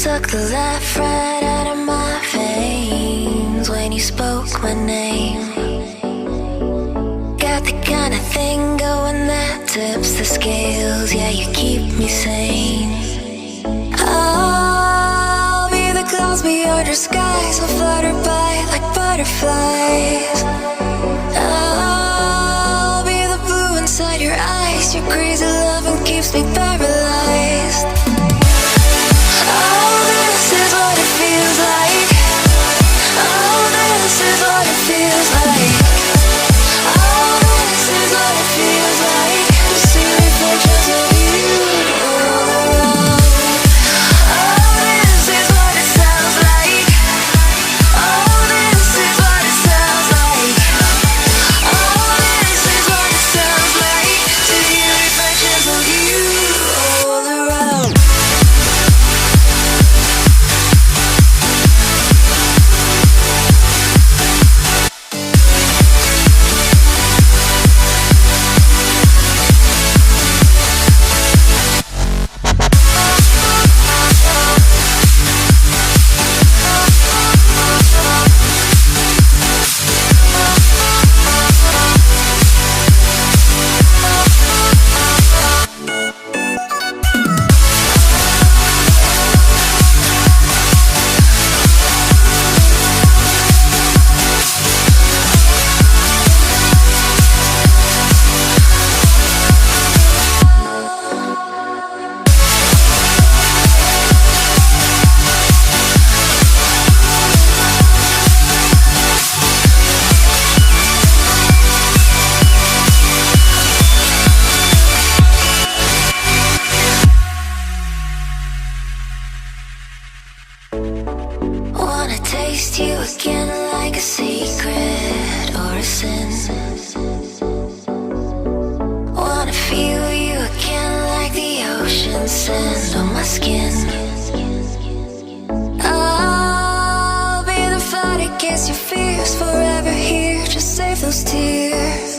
Suck the life right out of my veins when you spoke my name. Got the kind of thing going that tips the scales. Yeah, you keep me sane. I'll be the clouds beyond your skies. I'll flutter by like butterflies. I'll be the blue inside your eyes. Your crazy loving keeps me paralyzed. Oh, this is what it feels like. Oh, this is what it feels like. Oh, this is what it feels like to see reflections of you all around. Oh, this is what it sounds like. Oh, this is what it sounds like. Oh, this is what it sounds like to hear reflections of you all around. Wanna taste you again like a secret or a sin. Wanna feel you again like the ocean sand on my skin. I'll be the fight against your fears, forever here, just save those tears.